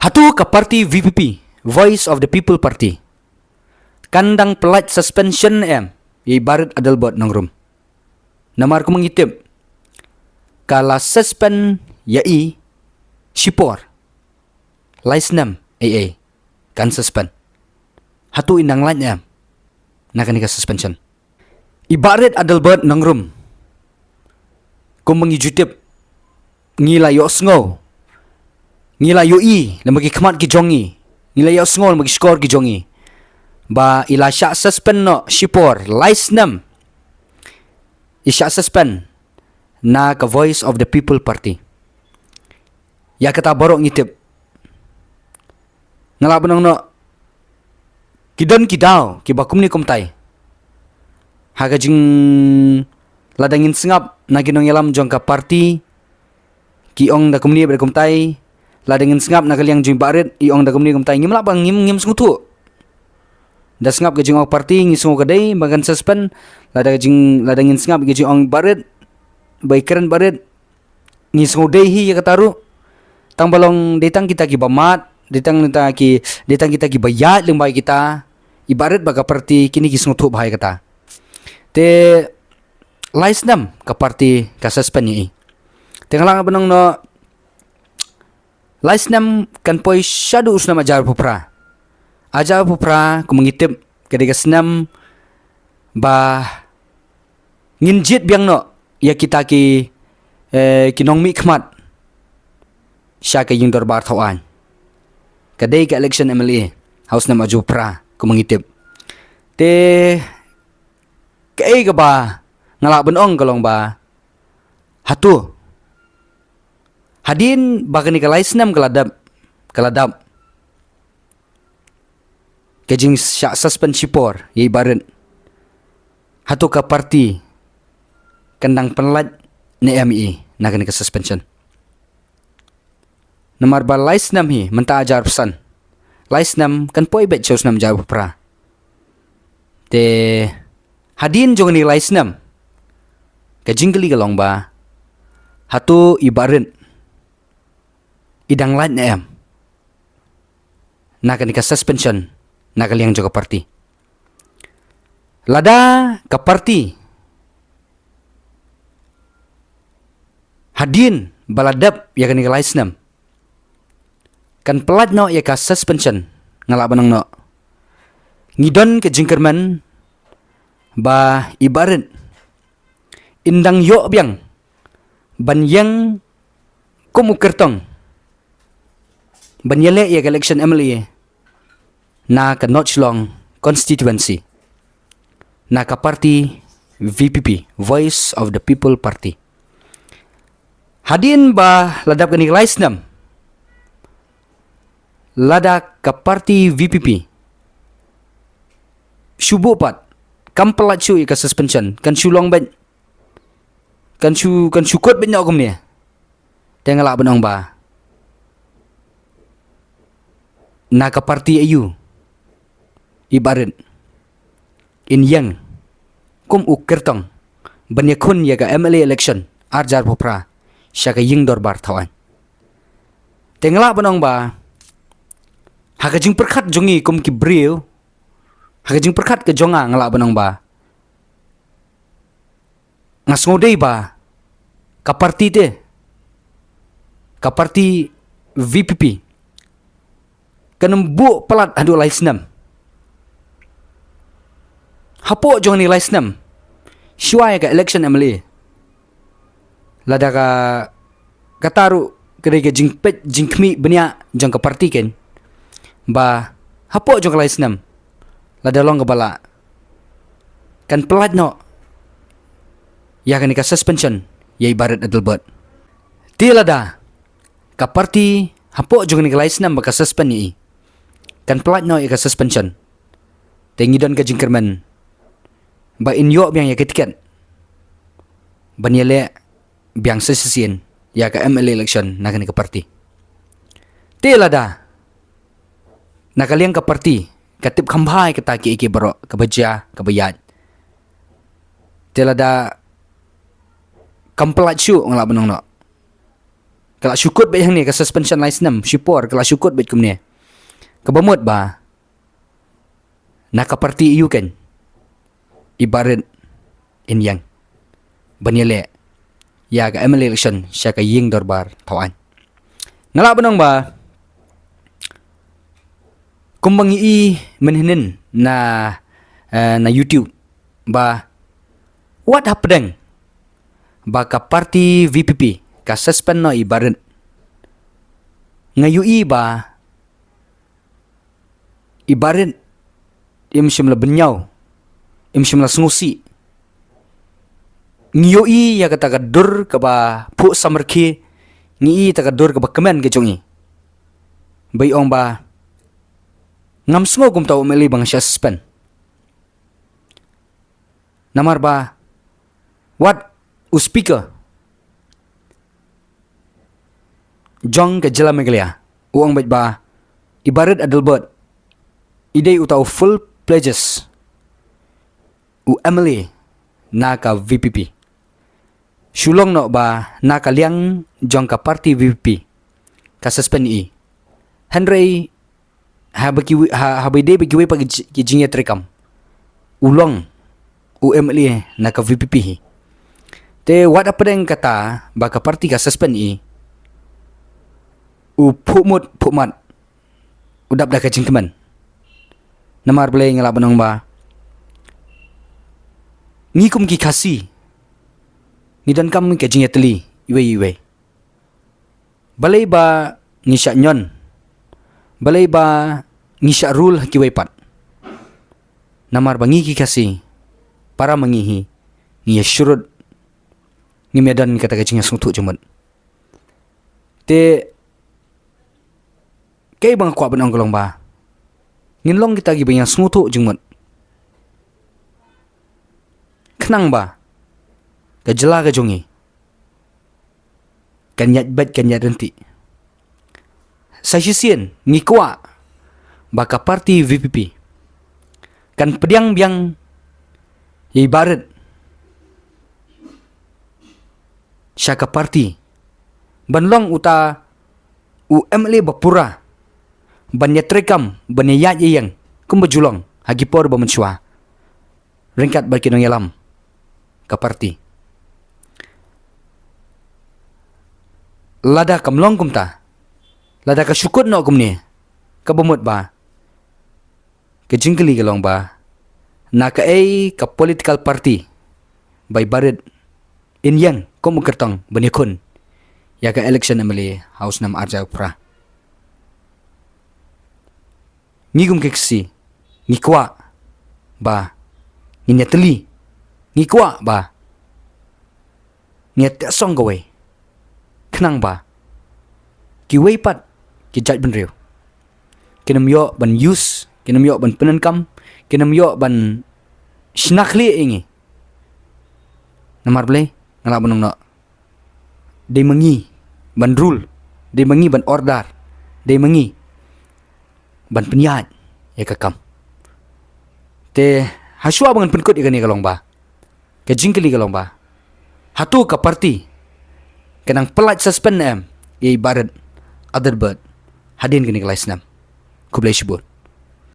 Hatu ka party VPP, Voice of the People Party. Kandang pelat suspension em, ibarat adal buat nangrum. Namar ko mangitip. Kala suspend yai sipor. Laisnam AA kan suspend. Hatu inang lain em. Nakanika suspension. Ibarat adal buat nangrum. Kung mangijutip ngila yo sngo. Ngila yo i lamagi kamat ki jongi. Ngila yo sngo lamagi score ki jongi. Ba ila syak suspend no sipor laisnam. Isyak suspend na ka Voice of the People Party. Ya kata borok ngitip. Ngalap benang no kidan kidau ki bakum ni kumtai. Haga jing ladangin sengap na ginong yalam jong ka party ki ong da kumni ber kumtai. Ladangin sengap na kaliang jing barit i ong da kumni kumtai ngim lapang ngim sengutu. Da sengap ke jing ong party ngisungu kadai bagan suspend ladangin sengap ke jing ong barit bai keren barit ngisungu dei hi ya kataru tang balong detang kita ki bamat detang kita ki bayat leng bai kita ibarat baga party kini ki sengutu bahai kata te laisnam ka party ka suspend ni tengah benang no laisnam kan poi syadu usna majar pupra ajar pupra ku mengitip kedega senam ba nginjit biang no ya kita ki kinong mi khmat sya ka yung darbar thawan kadai ka election MLA house na maju pra ku mengitip te kai ga ba ngalak benong kalong ba hatu hadin bagani ka laisnam kaladap kejing syak suspend sipor ye ibarat hatu ka party kandang pelat ni ME nak ni ke suspension. Nomor ba laisnam hi menta ajar pesan. Laisnam kan poi bet chose nam jawab pra. Te hadin jong ni laisnam. Ka jingli galong ba. Hatu ibarat idang lat na em. Nak ni ke suspension nak liang juga party. Lada ka party hadin baladap ya kan laisnam kan pelat no ya ka suspension ngalak benang no ngidon ke jingkerman ba ibarat indang yo biang ban yang kumukertong ban yele ya election MLA na ka Notchlong constituency na ka party VPP Voice of the People Party. Hadin ba ladap kani laisnam ladak ka party VPP syubu pat kampelat cu ka suspension kan sulong ben kan syukut ben nokum ni tengalak benong ba na ka party ayu ibarat in yang kum ukertong banyakun ya ka MLA election arjar popra syaka ying dorbar thawan tengla benong ba hakajing perkat jongi kum ki breu hakajing perkat ke jonga ngala benong ba ngasngodei ba ka party te ka party VPP kanembu pelat adu laisnam hapo jong ni laisnam syuai ka election MLA lada ka kataru kedai jingpet jingkmi benya jang ka party ken ba hapo jong laisnam lada long ka bala kan pelat no ya kan ka suspension ya ibarat adalbot ti lada ka party hapo jong ni laisnam ba ka suspend ni kan pelat no ya ka suspension tengidon ka jingkerman ba inyo biang ya ketiket banyele biang sesisien ya ka MLA election nak ni ka party telada nakaliang ka party katip kambhai kata ki iki baro kabaja kabayat telada kampelat syu ngala benong no Kalau syukut baik yang ni ke suspension license syupor kalau syukut baik kum ni. Kebamut ba. Naka parti iu kan. Ibarat in yang. Banyale. Ya ka ML election siya ka ying dorbar tawan. Ngala benong ba. Kumbang i menhinin na YouTube ba what happened ba ka parti VPP ka suspend no ibarat ngayu ba ibarat im simla benyaw im simla sengusi ngayu ya kata kadur ka ba pu samerki ngi ta kadur ka ba kemen ke jongi bai ong ba ngam sengo kum tau meli bang siya suspend namar ba what speaker jong ke jela meglia uang baik ba ibarat adalbot idei utau full pledges u Emily naka VPP shulong no ba naka liang jong ka parti VPP ka suspend i Henry habide bagi pagi jinget rekam ulong u Emily naka VPP te what apa yang kata ba ka parti ka suspend i pukmat udap dah kacing teman namar boleh ngelak benong ba ngikum ki kasi ni dan kam kacing teli iwe balai ba ngisyak nyon balai ba ngisyak rule ki pat namar ba ngiki kasi para mengihi ngi syurut ngi medan kata kacing suntuk jemut te kay bang kwa benong golong ba nginlong kita gi bang smutu jengmut kenang ba ka jela ka jongi kan yat bat kan yat renti sa sisien ngi kwa ba ka parti VPP kan pediang biang ibarat syaka parti banlong uta UMLE bapura banyak rekam banyak yang kumbajulong hagi por bamencua ringkat berkinong yalam ke parti lada kamlong kumta lada ka syukut no kumni ka bemut ba ke jingkeli gelong ba na ka ka political party by barit in yang kumukertong benikun ya ka election emily house nam arja pra ngigum keksi ngikwa ba nginyateli ngikwa ba ngiat song gawe kenang ba kiwei pat kijat benriu kinam yo ban use kinam yo ban penankam kinam yo ban snakli ingi namar ble ngalak benong no de mengi ban rule de mengi ban order de mengi ban penyat ya kakam te hasua bangan penkut ikani kalong ba ke jingkeli kalong ba hatu ka parti kenang pelat suspend em ibarat other bird hadin kini kelas 6 kublai syubur